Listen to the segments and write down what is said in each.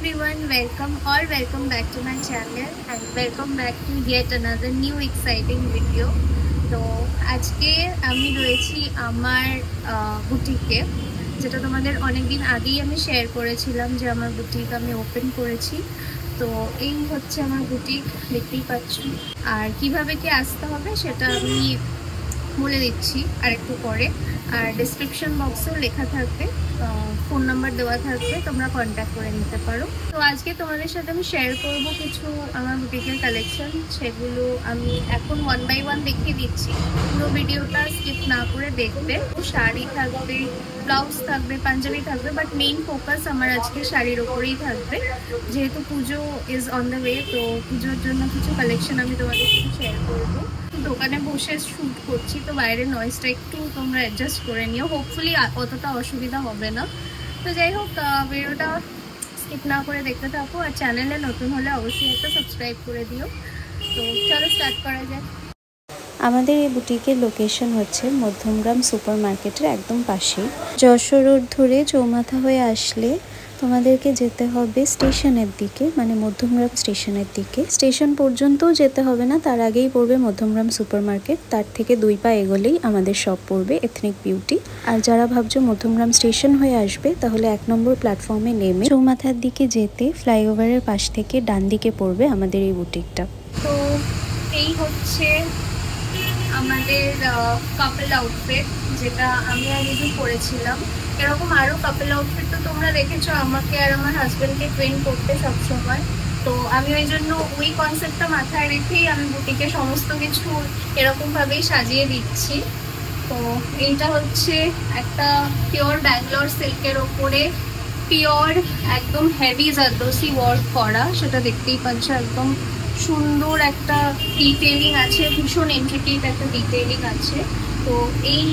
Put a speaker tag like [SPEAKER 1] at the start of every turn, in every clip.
[SPEAKER 1] everyone, welcome back to my channel and welcome back to yet another new exciting video. তো আজকে আমি রয়েছি আমার বুটিকে, যেটা তোমাদের অনেকদিন আগেই আমি শেয়ার করেছিলাম যে আমার বুটিক আমি ওপেন করেছি। তো এই হচ্ছে আমার বুটিক, দেখতেই পাচ্ছ। আর কিভাবে কি আসতে হবে সেটা আমি বলে দিচ্ছি আর একটু পরে। আর ডেসক্রিপশন বক্সেও লেখা থাকবে, ফোন নাম্বার দেওয়া থাকবে, তোমরা কন্ট্যাক্ট করে নিতে পারো। তো আজকে তোমাদের সাথে আমি শেয়ার করব কিছু আমার বুটিকের কালেকশন, সেগুলো আমি এখন ওয়ান বাই ওয়ান দেখিয়ে দিচ্ছি। পুরো ভিডিওটা স্কিপ না করে দেখবে। শাড়ি থাকবে, ব্লাউজ থাকবে, পাঞ্জাবি থাকবে, বাট মেইন ফোকাস আমার আজকে শাড়ির ওপরেই থাকবে, যেহেতু পুজো ইজ অন দ্য ওয়ে। তো পুজোর জন্য কিছু কালেকশন আমি তোমাদের সাথে শেয়ার করবো। দোকানে বসে শ্যুট করছি, তো বাইরের নয়েজটা একটু তোমরা অ্যাডজাস্ট করে নিও, হোপফুলি অতটা অসুবিধা হবে না। তো যাই হোক, ভিডিওটা স্কিপ না করে দেখতে থাকো। আর চ্যানেলে নতুন হলে অবশ্যই একটা সাবস্ক্রাইব করে দিও। তো চলো স্টার্ট করা যাক।
[SPEAKER 2] আমাদের এই বুটিকের লোকেশন হচ্ছে মধ্যমগ্রাম সুপার মার্কেটের একদম পাশে। যশোর রোড ধরে চৌমাথা হয়ে আসলে তোমাদেরকে যেতে হবে স্টেশনের দিকে, মানে মধ্যমগ্রাম স্টেশনের দিকে। স্টেশন পর্যন্তও যেতে হবে না, তার আগেই পড়বে মধ্যমগ্রাম সুপার মার্কেট। তার থেকে 2 পা এগোলেই আমাদের শপ পড়বে এথনিক বিউটি। আর যারা ভাবছো মধ্যমগ্রাম স্টেশন হয়ে আসবে, তাহলে 1 নম্বর প্ল্যাটফর্মে নেমে চৌমাথার দিকে যেতে ফ্লাইওভারের পাশ থেকে ডান দিকে পড়বে আমাদের এই বুটিকটা।
[SPEAKER 1] তো এই হচ্ছে আমাদের কাপল আউটফিট, যেটা আমি আগে পরেছিলাম। এরকম আরও কাপল আউটফিট তো তোমরা দেখেছো আমাকে আর আমার হাজব্যান্ডকে ট্রেন করতে সবসময়। তো আমি ওই জন্য ওই কনসেপ্টটা মাথায় রেখেই আমি বুটিকে সমস্ত কিছু এরকমভাবেই সাজিয়ে দিচ্ছি। তো এইটা হচ্ছে একটা পিওর ব্যাঙ্গালোর সিল্কের ওপরে পিওর একদম হেভি জারদোসি ওয়ার্ক করা, সেটা দেখতেই পাচ্ছ। একদম সুন্দর একটা ডিটেইলিং আছে, ভীষণ ইন্ট্রিকেট একটা ডিটেইলিং আছে। তো এই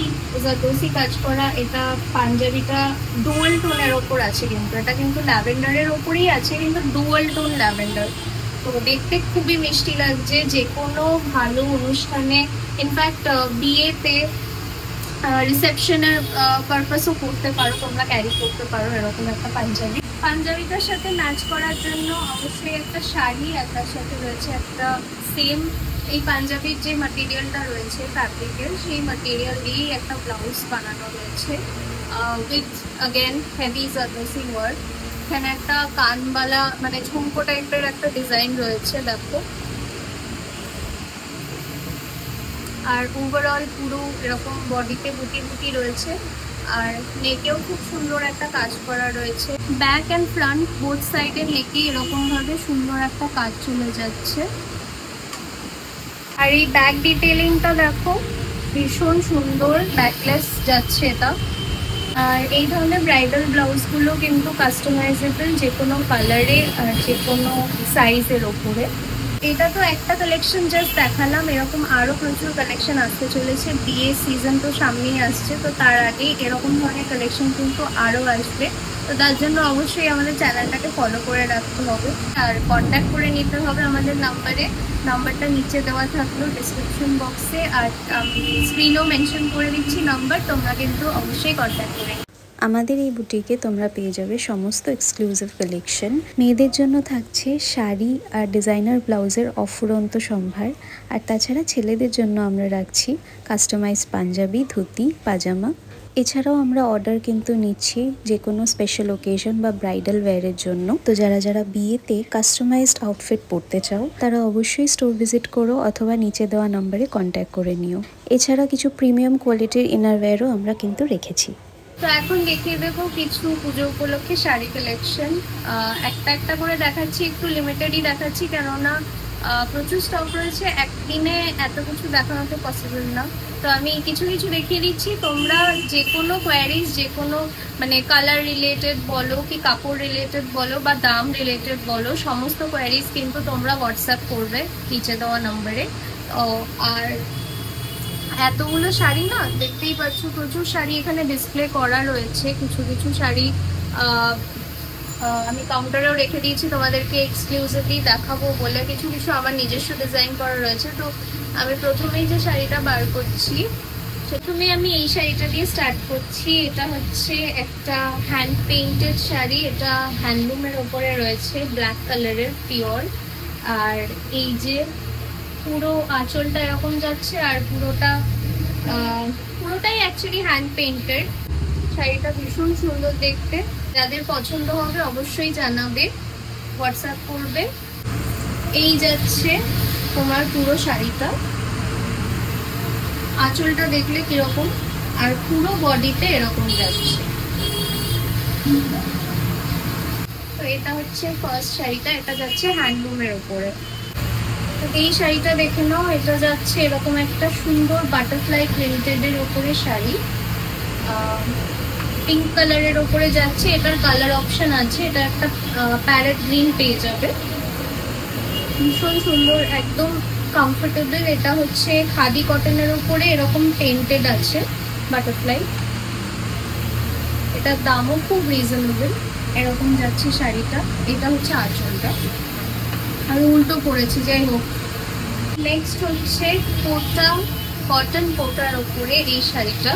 [SPEAKER 1] জারদোসি কাজ করা এটা পাঞ্জাবিটা ডুয়াল টোনের ওপর আছে, কিন্তু এটা কিন্তু ল্যাভেন্ডারের ওপরেই আছে, কিন্তু ডুয়াল টোন ল্যাভেন্ডার। তো দেখতে খুবই মিষ্টি লাগছে, যে কোনো ভালো অনুষ্ঠানে, ইনফ্যাক্ট বিয়েতে, রিসেপশনের পারপাসও করতে পারো তোমরা, ক্যারি করতে পারো এরকম একটা পাঞ্জাবি। পাঞ্জাবিটার সাথে ম্যাচ করার জন্য অবশ্যই একটা শাড়ি, আর তার সাথে রয়েছে একটা সেম এই পাঞ্জাবির যে ম্যাটেরিয়ালটা রয়েছে ফ্যাব্রিকের, সেই ম্যাটেরিয়াল দিয়েই একটা ব্লাউজ বানানো রয়েছে with again heavy zardozi work. এখানে একটা কানবালা মানে ঝুমকো টাইপের একটা ডিজাইন রয়েছে, দেখো। আর ওভারঅল পুরো এরকম বডিতে বুটি বুটি রয়েছে, আর নেকেও খুব সুন্দর একটা কাজ করা রয়েছে। ব্যাক অ্যান্ড ফ্রন্ট বোথ সাইডে নেকে এরকমভাবে সুন্দর একটা কাজ চলে যাচ্ছে। আর এই ব্যাক ডিটেলিংটা দেখো, ভীষণ সুন্দর ব্যাকলেস যাচ্ছে এটা। আর এই ধরনের ব্রাইডাল ব্লাউজগুলো কিন্তু কাস্টমাইজেবল, যে কোনো কালারে আর যে কোনো সাইজের ওপরে। এটা তো একটা কালেকশন জাস্ট দেখালাম, এরকম আরও প্রচুর কালেকশন আসতে চলেছে। বিয়ে সিজন তো সামনেই আসছে, তো তার আগেই এরকম ধরনের কালেকশন কিন্তু আরও আসবে। তো তার জন্য অবশ্যই আমাদের চ্যানেলটাকে ফলো করে রাখতে হবে আর কন্ট্যাক্ট করে নিতে হবে আমাদের নাম্বারে। নাম্বারটা নিচে দেওয়া থাকলো ডিসক্রিপশন বক্সে, আর আমি স্ক্রিনেও মেনশন করে দিচ্ছি নাম্বার, তোমরা কিন্তু অবশ্যই কন্ট্যাক্ট করে।
[SPEAKER 2] আমাদের এই বুটিকে তোমরা পেয়ে যাবে সমস্ত এক্সক্লুসিভ কালেকশন। মেয়েদের জন্য থাকছে শাড়ি আর ডিজাইনার ব্লাউজের অফুরন্ত সম্ভার। আর তাছাড়া ছেলেদের জন্য আমরা রাখছি কাস্টমাইজ পাঞ্জাবি, ধুতি, পাজামা। এছাড়াও আমরা অর্ডার কিন্তু নিচ্ছি যে কোনো স্পেশাল ওকেশন বা ব্রাইডাল ওয়্যারের জন্য। তো যারা বিয়েতে কাস্টমাইজড আউটফিট পরতে চাও, তারা অবশ্যই স্টোর ভিজিট করো অথবা নিচে দেওয়া নম্বরে কন্ট্যাক্ট করে নিও। এছাড়া কিছু প্রিমিয়াম কোয়ালিটির ইনারওয়্যারও আমরা কিন্তু রেখেছি।
[SPEAKER 1] তো এখন দেখিয়ে দেবো কিছু পুজো উপলক্ষে শাড়ি কালেকশন। একটা একটা করে দেখাচ্ছি, একটু লিমিটেডই দেখাচ্ছি, কেননা প্রচুর স্টক রয়েছে, একদিনে এত কিছু দেখানো তো পসিবল না। তো আমি কিছু কিছু দেখিয়ে দিচ্ছি। তোমরা যে কোনো কোয়ারিজ, যে কোনো মানে কালার রিলেটেড বলো কি কাপড় রিলেটেড বলো বা দাম রিলেটেড বলো, সমস্ত কোয়ারিজ কিন্তু তোমরা হোয়াটসঅ্যাপ করবে নিচে দেওয়া নম্বরে। আর এতগুলো শাড়ি না, দেখতেই পাচ্ছ প্রচুর শাড়ি এখানে ডিসপ্লে করা রয়েছে। কিছু কিছু শাড়ি আমি কাউন্টারেও রেখে দিয়েছি তোমাদেরকে এক্সক্লুসিভলি দেখাবো বলে। কিছু কিছু আমার নিজস্ব ডিজাইন করা রয়েছে। তো আমি প্রথমেই যে শাড়িটা বার করছি, প্রথমে আমি এই শাড়িটা দিয়ে স্টার্ট করছি। এটা হচ্ছে একটা হ্যান্ড পেইন্টেড শাড়ি, এটা হ্যান্ডলুমের ওপরে রয়েছে, ব্ল্যাক কালারের পিওর। আর এই যে পুরো আঁচলটা এরকম যাচ্ছে, আর পুরোটাই অ্যাকচুয়ালি হ্যান্ড পেইন্টেড। শাড়িটা ভীষণ সুন্দর দেখতে, যাদের পছন্দ হবে অবশ্যই জানাবে, হোয়াটসঅ্যাপ করবে। এই যাচ্ছে তোমার পুরো শাড়িটা, আঁচলটা দেখলে কিরকম, আর পুরো বডিতে এরকম যাচ্ছে। তো এটা হচ্ছে ফার্স্ট শাড়িটা, এটা যাচ্ছে হ্যান্ডলুমের উপরে। তো এই শাড়িটা দেখে নাও, এটা যাচ্ছে এরকম একটা সুন্দর বাটারফ্লাই প্রিন্টেডের উপরে শাড়ি, পিঙ্ক কালারের উপরে যাচ্ছে। এটার কালার অপশন আছে, এটা একটা প্যারেট গ্রিন পেয়ে যাবে, ভীষণ সুন্দর, একদম কমফোর্টেবল। এটা হচ্ছে খাদি কটনের উপরে এরকম পেন্টেড আছে বাটারফ্লাই। এটার দামও খুব রিজনেবল। এরকম যাচ্ছে শাড়িটা, এটা হচ্ছে আঁচলটা, আর উল্টো পড়েছি, যাই হোক। নেক্সট হচ্ছে কোটা, কটন কোটার উপরে এই শাড়িটা।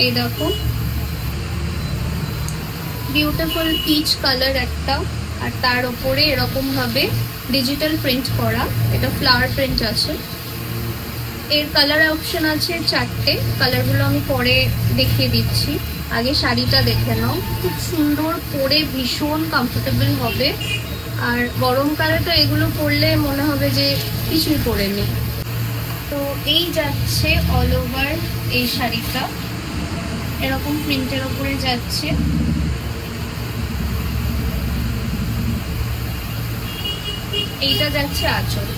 [SPEAKER 1] এই দেখো, বিউটিফুল পিচ কালার একটা, আর তার উপরে এরকম ভাবে ডিজিটাল প্রিন্ট করা, এটা ফ্লাওয়ার প্রিন্ট আছে। এর কালার অপশন আছে 4টে, কালারগুলো আমি পরে দেখিয়ে দিচ্ছি। আগে শাড়িটা দেখে নাও, খুব সুন্দর, পরে ভীষণ কমফোর্টেবল হবে। আর গরমকালে তো এগুলো পরলে মনে হবে যে কিছুই পরেনি। তো এই যাচ্ছে অল ওভার এই শাড়িটা, এরকম প্রিন্টের উপরে যাচ্ছে। এইটা যাচ্ছে আঁচল।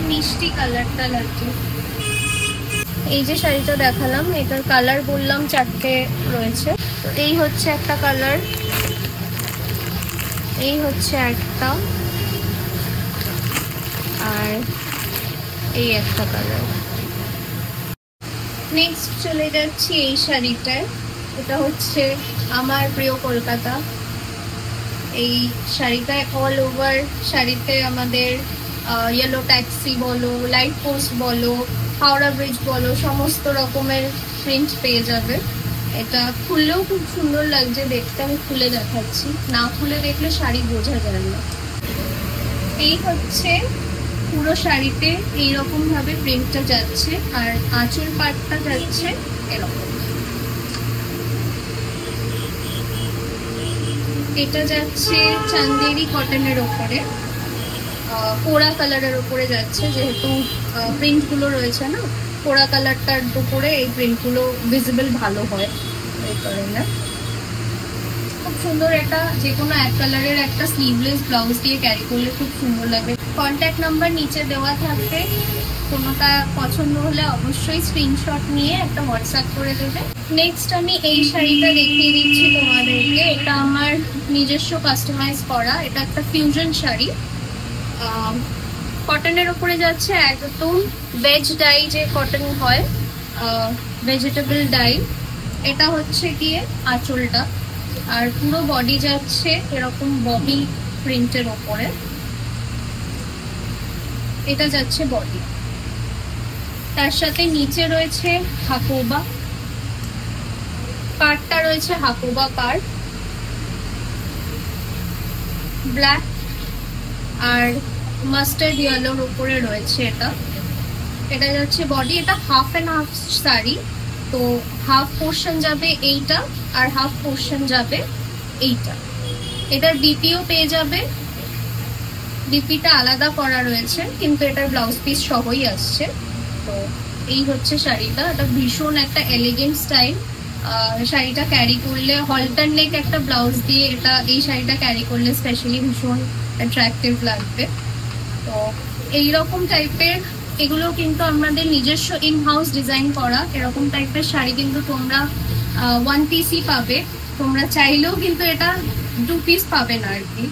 [SPEAKER 1] মিষ্টি কালারটা লাগছে। এই যে শাড়িটা দেখালাম, এটার কালার বললাম 4টে রয়েছে। তো এই হচ্ছে একটা কালার, এই হচ্ছে একটা, আর এই একটা কালার। নেক্সট চলে যাচ্ছি এই শাড়িটায়, এটা হচ্ছে আমার প্রিয় কলকাতা। এই শাড়িটায় অল ওভার শাড়িতে আমাদের ইয়েলো ট্যাক্সি বলো, লাইট পোস্ট বলো, হাওড়া ব্রিজ বলো, সমস্ত রকমের প্রিন্ট পেয়ে যাবে। এটা খুললেও খুব সুন্দর লাগছে দেখতে, আমি খুলে দেখাচ্ছি, না খুলে দেখলে শাড়ি বোঝা যায় না। এই হচ্ছে পুরো শাড়িতে এইরকম ভাবে প্রিন্টটা যাচ্ছে, আর আঁচল পাটটা যাচ্ছে এরকম। এটা যাচ্ছে চান্দেরি কটনের ওপরে, পোড়া কালারের উপরে যাচ্ছে, যেহেতু প্রিন্টগুলো রয়েছে না, পোড়া কালারটার উপরে এই প্রিন্টগুলো ভিজিবল ভালো হয়, এই কারণে। খুব সুন্দর, এটা যে কোনো এক কালারের একটা স্লিভলেস ব্লাউজ দিয়ে ক্যারি করলে খুব সুন্দর লাগবে। কন্ট্যাক্ট নাম্বার নিচে দেওয়া থাকবে, কোনোটা পছন্দ হলে অবশ্যই স্ক্রিনশট নিয়ে একটা হোয়াটসঅ্যাপ করে দেবে। নেক্সট আমি এই শাড়িটা দেখিয়ে দিচ্ছি তোমাদেরকে, এটা আমার নিজস্ব কাস্টমাইজ করা, এটা একটা ফিউশন শাড়ি, কটনের উপরে যাচ্ছে, একদম ভেজ ডাই যে কটন হয়, ভেজিটেবল ডাই। এটা হচ্ছে গিয়ে আঁচলটা, আর পুরো বডি যাচ্ছে এরকম ববি প্রিন্টের ওপরে, এটা যাচ্ছে বডি। তার সাথে নিচে রয়েছে হাকোবা, পাড়টা রয়েছে হাকোবা পাড়, ব্ল্যাক আর মাস্টার্ড ইয়েলোর উপরে রয়েছে এটা। এটা যাচ্ছে বডি, এটা হাফ অ্যান্ড হাফ শাড়ি, তো হাফ পোর্শন যাবে এইটা, আর হাফ পোর্শন যাবে এইটা। এটার ডিপিও পেয়ে যাবে, ডিপিটা আলাদা করা রয়েছে, কিন্তু এটার ব্লাউজ পিস সহই আসছে। তো এই হচ্ছে শাড়িটা, এটা ভীষণ একটা এলিগেন্ট স্টাইল। শাড়িটা ক্যারি করলে হলটার নেক একটা ব্লাউজ দিয়ে এটা, এই শাড়িটা ক্যারি করলে স্পেশালি ভীষণ অ্যাট্রাকটিভ লাগবে। তো এইরকম টাইপের, এগুলো কিন্তু আমাদের নিজস্ব ইন হাউস ডিজাইন করা, এরকম টাইপের শাড়ি কিন্তু তোমরা 1 পিসই পাবে, তোমরা চাইলেও কিন্তু এটা 2 পিস পাবে না আর কি,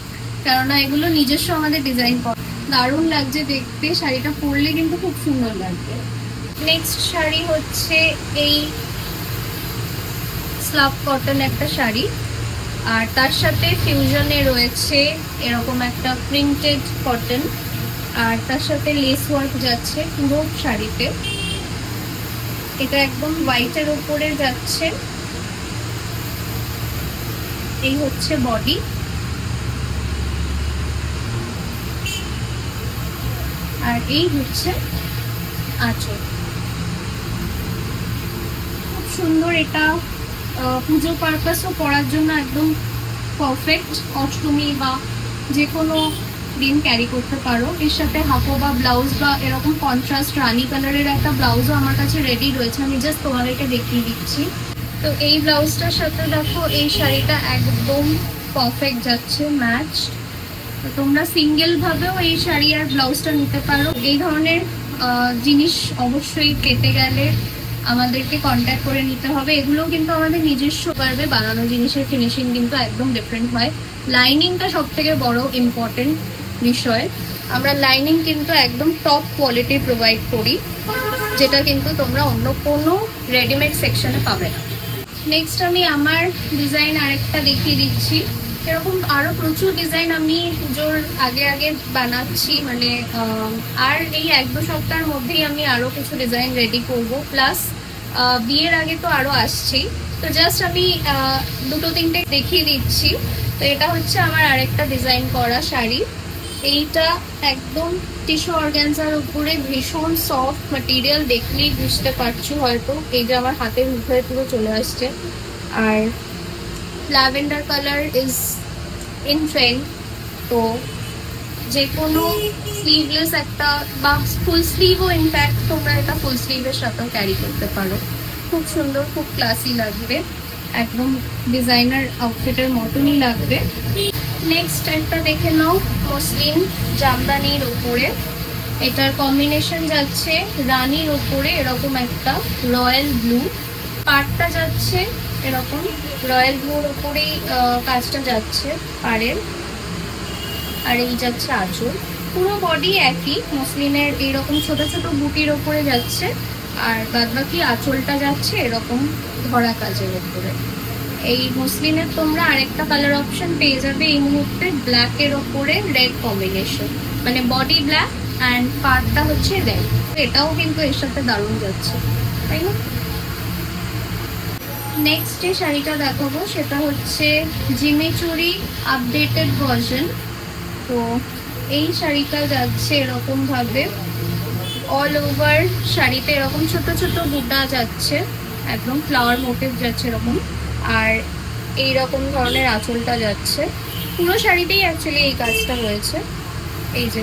[SPEAKER 1] কেননা এগুলো নিজস্ব আমাদের ডিজাইন করা। দারুণ লাগছে দেখতে, শাড়িটা পরলে কিন্তু খুব সুন্দর লাগবে। নেক্সট শাড়ি হচ্ছে এই স্লাব কটন একটা শাড়ি, আর তার সাথে ফিউশনে রয়েছে এরকম একটা প্রিন্টেড কটন, আর তার সাথে লেস ওয়ার্ক যাচ্ছে পুরো শাড়িতে। এটা একদম হোয়াইটের উপরে যাচ্ছে। এই হচ্ছে বডি, আর এই হচ্ছে আঁচল। খুব সুন্দর, এটা পুজো পারপাসও পরার জন্য একদম পারফেক্ট। অষ্টমী বা যে কোনো দিন ক্যারি করতে পারো। এর সাথে হাফো বা ব্লাউজ বা এরকম কন্ট্রাস্ট রানি কালারের একটা ব্লাউজও আমার কাছে রেডি রয়েছে, আমি জাস্ট তোমাদেরকে দেখিয়ে দিচ্ছি। তো এই ব্লাউজটার সাথে দেখো এই শাড়িটা একদম পারফেক্ট যাচ্ছে, ম্যাচ। তো তোমরা সিঙ্গেল ভাবেও এই শাড়ি আর ব্লাউজটা নিতে পারো। এই ধরনের জিনিস অবশ্যই পেতে গেলে আমাদেরকে কন্ট্যাক্ট করে নিতে হবে। এগুলো কিন্তু আমাদের নিজস্ব পারবে বানানো জিনিসের ফিনিশিং কিন্তু একদম ডিফারেন্ট হয়। লাইনিংটা সব থেকে বড় ইম্পর্টেন্ট বিষয়। আমরা লাইনিং কিন্তু একদম টপ কোয়ালিটি প্রোভাইড করি, যেটা কিন্তু তোমরা অন্য কোনো রেডিমেড সেকশনে পাবে না। নেক্সট আমি আমার ডিজাইন আরেকটা দেখিয়ে দিচ্ছি। এরকম আরো প্রচুর ডিজাইন আমি পুজোর আগে আগে বানাচ্ছি, মানে আর এই 1-2 সপ্তাহের মধ্যেই আমি আরো কিছু ডিজাইন রেডি করব। প্লাস বিয়ের আগে তো আরো আসছি, তো জাস্ট আমি 2-3টে দেখিয়ে দিচ্ছি। তো এটা হচ্ছে আমার আরেকটা ডিজাইন করা শাড়ি। এইটা একদম টিস্যু অর্গানজার উপরে ভীষণ সফট ম্যাটেরিয়াল, দেখলেই বুঝতে পারছো হয়তো। এই যে আমার হাতের উপরে পুরো চলে আসছে। আর lavender colour is in trend, তো যে কোনো স্লিভলেস একটা বা ফুল স্লিভও ইনফ্যাক্ট তোমরা এটা ফুল স্লিভের সাথেও ক্যারি করতে পারো। খুব সুন্দর, খুব ক্লাসি লাগবে, একদম ডিজাইনার আউটফিটের মতনই লাগবে। নেক্সট একটা দেখে নাও, মসলিন জামদানির উপরে। এটার কম্বিনেশন যাচ্ছে রানীর উপরে এরকম একটা রয়্যাল ব্লু, পাড়টা যাচ্ছে এরকম রয়্যাল ব্লুর উপরেই কাজটা যাচ্ছে পাড়ের, আর এই যাচ্ছে আঁচল। পুরো বডি একই মসলিনের এইরকম ছোট ছোট বুটির ওপরে যাচ্ছে, আর বাদবাকি আঁচলটা যাচ্ছে এরকম ধরা কাজের উপরে। এই মসলিনের তোমরা আরেকটা কালার অপশন পেয়ে যাবে এই মুহূর্তে, ব্ল্যাকের ওপরে রেড কম্বিনেশন, মানে বডি ব্ল্যাক অ্যান্ড পার্টটা হচ্ছে রেড। এটাও কিন্তু এর সাথে দারুণ যাচ্ছে, তাই না? নেক্সট যে শাড়িটা দেখাবো সেটা হচ্ছে জিমিচুরি আপডেটেড ভার্সন। তো এই শাড়িটা যাচ্ছে এরকম ভাবে অল ওভার শাড়িতে এরকম ছোট ছোট বুটা যাচ্ছে, একদম ফ্লাওয়ার মোটিভ যাচ্ছে এরকম, আর এইরকম ধরনের আঁচলটা যাচ্ছে। পুরো শাড়িতেই অ্যাকচুয়ালি এই কাজটা রয়েছে, এই যে।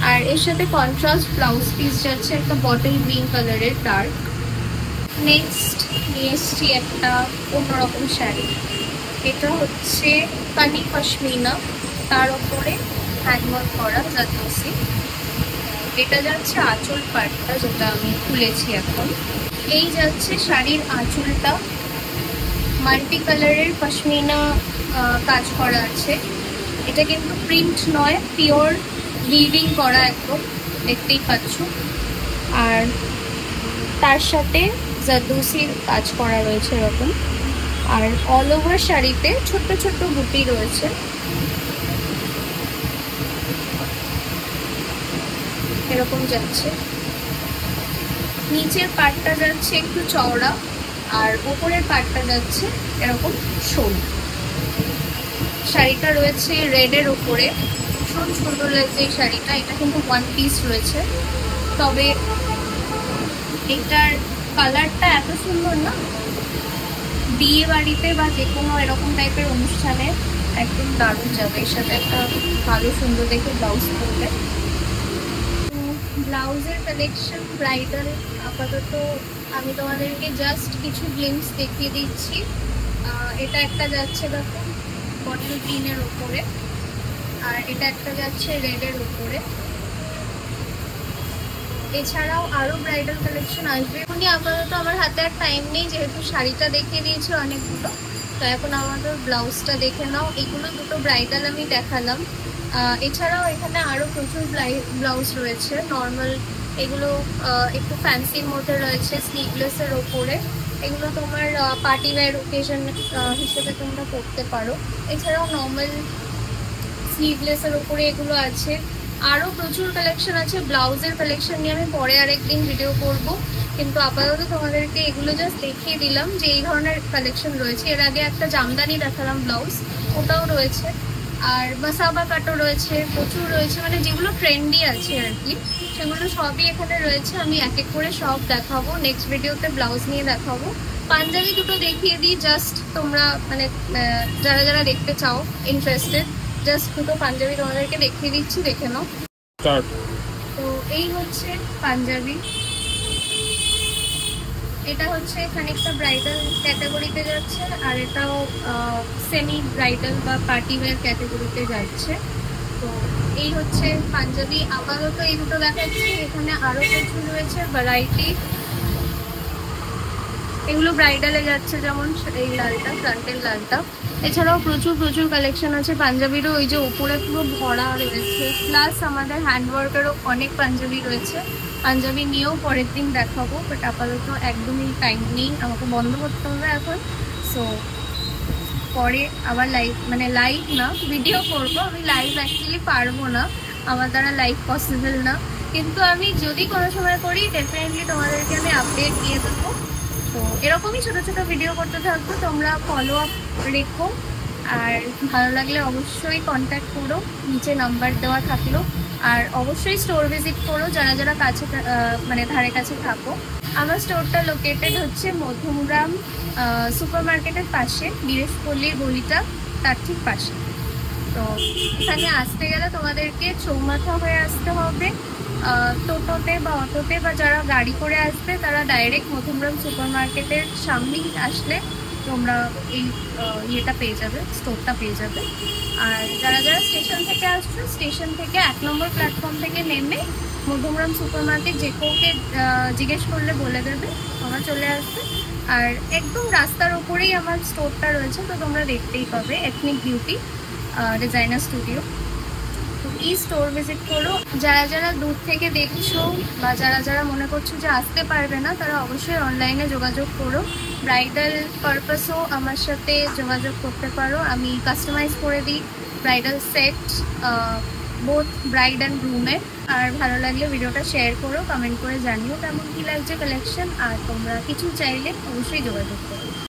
[SPEAKER 1] আর এর সাথে কন্ট্রাস্ট ব্লাউজ পিস যাচ্ছে একটা বটল গ্রিন কালারের ডার্ক। নেক্সট নিয়ে এসছি একটা অন্যরকম শাড়ি। এটা হচ্ছে কানি পশমিনা, তার উপরে হ্যান্ডওয়ার্ক করা জারদোসি। এটা যাচ্ছে আঁচল পার্টটা, যেটা আমি খুলেছি এখন। এই যাচ্ছে শাড়ির আঁচলটা, মাল্টি কালারের পশমিনা কাজ করা আছে। এটা কিন্তু প্রিন্ট নয়, পিওর উইভিং করা একদম, দেখতেই পাচ্ছ। আর তার সাথে জারদোসির কাজ করা রয়েছে এরকম, আর অল ওভার শাড়িতে ছোট্ট ছোট্ট বুটি রয়েছে এরকম যাচ্ছে। নিচের পার্টটা যাচ্ছে একটু চওড়া, আর উপরের পার্টটা যাচ্ছে এরকম সরু। শাড়িটা রয়েছে রেডের উপরে, ভীষণ সুন্দর লাগছে এই শাড়িটা। এটা কিন্তু ওয়ান পিস রয়েছে, তবে এটার কালারটা এত সুন্দর না, বিয়ে বাড়িতে বা যে কোনো এরকম টাইপের অনুষ্ঠানে একদম দারুণ যাবে। এর সাথে একটা ভালো সুন্দর দেখে ব্লাউজ পরলে। ব্লাউজের কালেকশন ব্রাইডাল আপাতত আমি তোমাদেরকে জাস্ট কিছু গ্লিমস দেখিয়ে দিচ্ছি। এটা একটা যাচ্ছে দেখো বটল গ্রিনের উপরে, আর এটা একটা যাচ্ছে রেডের উপরে। এছাড়াও আরো ব্রাইডাল কালেকশন আসবে। এখনই আপাতত আমার হাতে আর টাইম নেই, যেহেতু শাড়িটা দেখিয়ে দিয়েছি অনেকগুলো, তো এখন আমাদের ব্লাউজটা দেখে নাও। এগুলো দুটো ব্রাইডাল আমি দেখালাম। এছাড়াও এখানে আরো প্রচুর ব্লাউজ রয়েছে নর্মাল, এগুলো একটু ফ্যান্সির মধ্যে রয়েছে স্লিভলেসের ওপরে। এগুলো তোমার পার্টি ওয়্যার ওকেশন হিসেবে তোমরা পরতে পারো। এছাড়াও নর্মাল স্লিভলেসের উপরে এগুলো আছে। আরও প্রচুর কালেকশন আছে। ব্লাউজের কালেকশন নিয়ে আমি পরে আরেকদিন ভিডিও করব, কিন্তু আপাতত তোমাদেরকে এগুলো জাস্ট দেখিয়ে দিলাম যে এই ধরনের কালেকশন রয়েছে। এর আগে একটা জামদানি দেখালাম ব্লাউজ, ওটাও রয়েছে। আর মাসাবা কাটও রয়েছে, প্রচুর রয়েছে, মানে যেগুলো ট্রেন্ডি আছে আর কি সেগুলো সবই এখানে রয়েছে। আমি এক এক করে সব দেখাবো, নেক্সট ভিডিওতে ব্লাউজ নিয়ে দেখাবো। পাঞ্জাবি দুটো দেখিয়ে দিই জাস্ট, তোমরা মানে যারা যারা দেখতে চাও ইন্টারেস্টেড, জাস্ট দুটো পাঞ্জাবি তোমাদেরকে দেখিয়ে দিচ্ছি, দেখে নাও। তো এই হচ্ছে পাঞ্জাবি, এটা হচ্ছে খানিকটা ব্রাইডাল ক্যাটাগরিতে যাচ্ছে, আর এটাও সেমি ব্রাইডাল বা পার্টি ওয়্যার ক্যাটাগরিতে যাচ্ছে। তো এই হচ্ছে পাঞ্জাবি। আপাতত এই দুটো দেখাচ্ছি, এখানে আরো প্রচুর রয়েছে ভ্যারাইটি। এগুলো ব্রাইডালে যাচ্ছে, যেমন এই লালটা, ফ্রন্টের লালটা। এছাড়াও প্রচুর প্রচুর কালেকশন আছে পাঞ্জাবিরও, ওই যে উপরে পুরো ভরা রয়েছে। প্লাস আমাদের হ্যান্ডওয়ার্কেরও অনেক পাঞ্জাবি রয়েছে। পাঞ্জাবি নিয়েও পরের দিন দেখাবো, বাট আপাতত একদমই টাইম নেই, আমাকে বন্ধ করতে হবে এখন। সো পরে আবার লাইভ, মানে লাইভ না ভিডিও করবো। আমি লাইভ অ্যাকচুয়ালি পারবো না, আমার দ্বারা লাইভ পসিবল না, কিন্তু আমি যদি কোনো সময় করি ডেফিনেটলি তোমাদেরকে আমি আপডেট দিয়ে দেবো। তো এরকমই ছোটো ছোটো ভিডিও করতে থাকবো, তোমরা ফলো আপ রেখো। আর ভালো লাগলে অবশ্যই কন্ট্যাক্ট করো, নিচে নাম্বার দেওয়া থাকলো। আর অবশ্যই স্টোর ভিজিট করো যারা যারা কাছে মানে ধারে কাছে থাকো। আমার স্টোরটা লোকেটেড হচ্ছে মধ্যমগ্রাম সুপার মার্কেটের পাশে, বীরেশপল্লির গলিটা তার ঠিক পাশে। তো এখানে আসতে গেলে তোমাদেরকে চৌমাথা হয়ে আসতে হবে, টোটোতে বা অটোতে, বা যারা গাড়ি করে আসবে তারা ডাইরেক্ট মধ্যমগ্রাম সুপার মার্কেটের সামনেই আসলে তোমরা এই ইয়েটা পেয়ে যাবে, স্টোরটা পেয়ে যাবে। আর যারা যারা স্টেশন থেকে আসছো, স্টেশন থেকে 1 নম্বর প্ল্যাটফর্ম থেকে নেমে মধ্যমগ্রাম সুপার মার্কেট যে কাউকে জিজ্ঞেস করলে বলে দেবে, তোমরা চলে আসবে। আর একদম রাস্তার উপরেই আমার স্টোরটা রয়েছে, তো তোমরা দেখতেই পাবে, এথনিক বিউটি ডিজাইনার স্টুডিও। তো এই স্টোর ভিজিট করো। যারা যারা দূর থেকে দেখছো বা যারা যারা মনে করছো যে আসতে পারবে না, তারা অবশ্যই অনলাইনে যোগাযোগ করো। ব্রাইডাল পারপাসও আমার সাথে যোগাযোগ করতে পারো, আমি কাস্টমাইজ করে দিই bridal set, both bride and গ্রুমের। আর ভালো লাগলে ভিডিওটা শেয়ার করো, কমেন্ট করে জানিও কেমন কী লাগছে কালেকশন। আর তোমরা কিছু চাইলে অবশ্যই যোগাযোগ করো।